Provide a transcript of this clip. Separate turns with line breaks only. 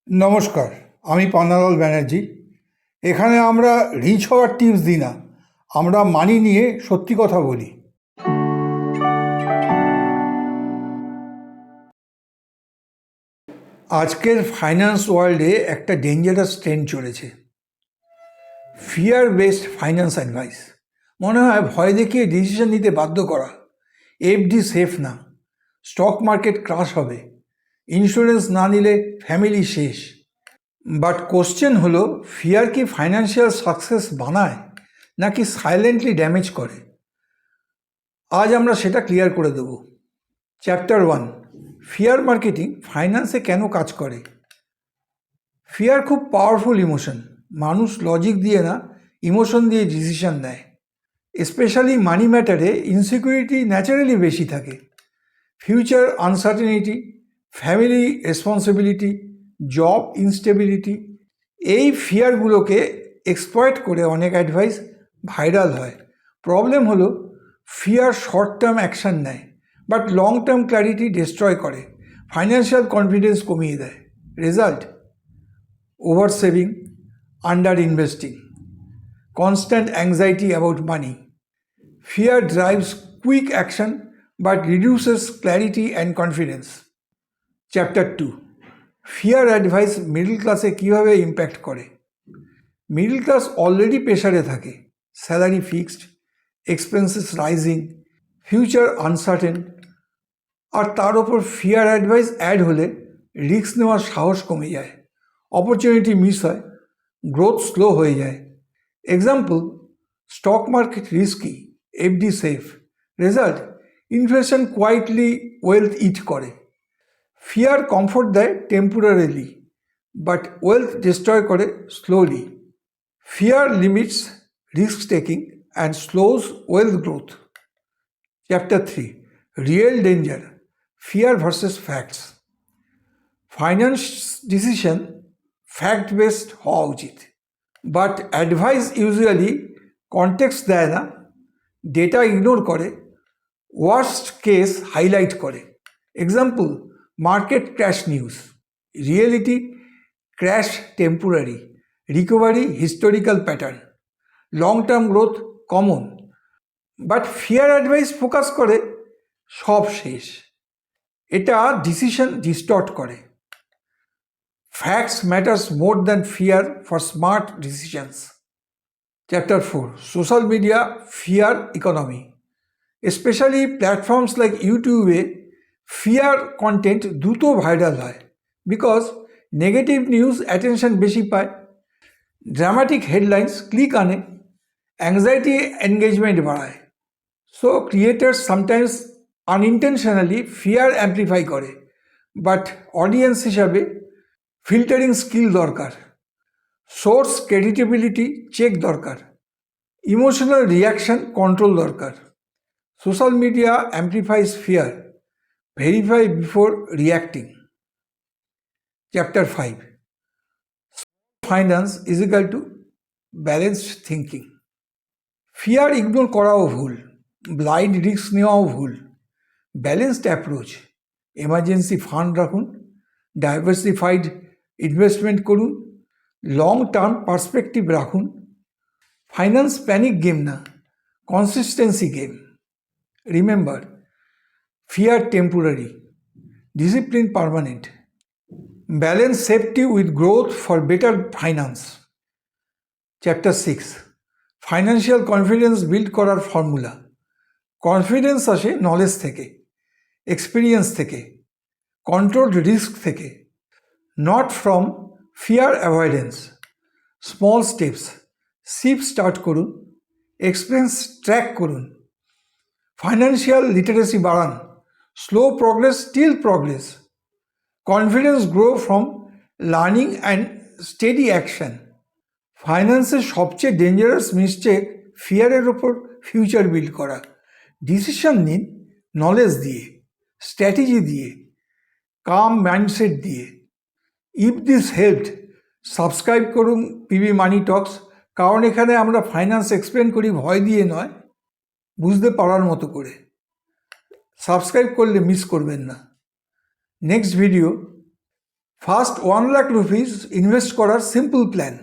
নমস্কার, আমি পান্নালাল ব্যানার্জি। এখানে আমরা রিচ হওয়ার টিপস দিই না, আমরা মানি নিয়ে সত্যি কথা বলি। আজকের ফাইন্যান্স ওয়ার্ল্ডে একটা ডেঞ্জারাস ট্রেন্ড চলেছে, ফিয়ার বেসড ফাইন্যান্স অ্যাডভাইস। মনে হয় ভয় দেখিয়ে ডিসিশন নিতে বাধ্য করা। এফডি সেফ না, স্টক মার্কেট ক্রাশ হবে, ইন্স্যুরেন্স না নিলে ফ্যামিলি শেষ। বাট কোশ্চেন হলো, ফিয়ার কি ফাইন্যান্সিয়াল সাকসেস বানায় নাকি সাইলেন্টলি ড্যামেজ করে? আজ আমরা সেটা ক্লিয়ার করে দেব। চ্যাপ্টার 1, ফিয়ার মার্কেটিং ফাইন্যান্সে কেন কাজ করে। ফিয়ার খুব পাওয়ারফুল ইমোশন। মানুষ লজিক দিয়ে না, ইমোশন দিয়ে ডিসিশন নেয়। স্পেশালি মানি ম্যাটারে ইনসিকিউরিটি ন্যাচারালি বেশি থাকে। Future uncertainty, family responsibility, job instability, এই ফিয়ারগুলোকে এক্সপ্লয়েট করে অনেক অ্যাডভাইস ভাইরাল হয়। প্রবলেম হলো, ফিয়ার শর্ট টার্ম অ্যাকশান নেয় but long term clarity destroy করে, ফাইন্যান্সিয়াল কনফিডেন্স কমিয়ে দেয়। Result, over saving, under investing, constant anxiety about money. Fear drives quick action but reduces clarity and confidence. Chapter 2, fear advice middle ক্লাসে কীভাবে impact করে। Middle class already প্রেশারে থাকে, salary fixed, expenses rising, future uncertain, আর তার ওপর fear advice add হলে risk নেওয়ার সাহস কমে যায়, অপরচুনিটি মিস হয়, গ্রোথ স্লো হয়ে যায়। Example, stock market risky, FD safe. Result, inflation quietly wealth eat করে। ফিয়ার কমফোর্ট দেয় টেম্পোরারিলি বাট ওয়েলথ ডিস্ট্রয় করে slowly. Fear limits risk taking and slows wealth growth. Chapter 3, real danger, fear versus facts. Finance decision fact based হওয়া উচিত, but advice usually context দেয় না, data ignore করে, worst case highlight করে। Example, market crash news, reality crash temporary, recovery historical pattern, long term growth common. But fear advice focus করে সব শেষ, এটা ডিসিশন ডিস্টর্ট করে। Facts matters more than fear for smart decisions. Chapter 4, social media fear economy. Specially platforms like ইউটিউবে fear content দ্রুত viral হয় because negative news attention বেশি পায়, ড্রামাটিক হেডলাইন্স ক্লিক আনে, অ্যাংজাইটি এনগেজমেন্ট বাড়ায়। So creators sometimes unintentionally fear amplify করে, but audience হিসাবে filtering skill দরকার, সোর্স ক্রেডিটেবিলিটি চেক দরকার, ইমোশনাল রিয়াকশন কন্ট্রোল দরকার। Social media amplifies fear, verify before reacting. Chapter 5, finance is equal to balanced thinking. Fear ignore করাও ভুল, blind risk নেওয়াও ভুল। Balanced approach, emergency fund রাখুন, diversified investment করুন, long term perspective রাখুন। Finance panic game না, consistency game. Remember, fear temporary, discipline permanent. Balance safety with growth for better finance. Chapter 6, financial confidence build করার formula. Confidence আসে knowledge থেকে, experience থেকে, controlled risk থেকে, not from fear avoidance. Small steps, SIP start করুন, expense track করুন, financial literacy বাড়ান, slow progress still progress. Confidence grow from learning and steady action. ফাইন্যান্সের সবচেয়ে ডেঞ্জারাস মিস্টেক ফিয়ারের ওপর ফিউচার বিল্ড করা। ডিসিশন নিন নলেজ দিয়ে, স্ট্র্যাটেজি দিয়ে, কাম মাইন্ডসেট দিয়ে। ইফ দিস হেল্পড, সাবস্ক্রাইব করুন পিবি মানি টক্স, কারণ এখানে আমরা ফাইন্যান্স এক্সপ্লেন করি ভয় দিয়ে নয়, বুঝতে পারার মতো করে। সাবস্ক্রাইব করলে মিস করবেন না। Next video, first 1 lakh rupees invest করার সিম্পল প্ল্যান।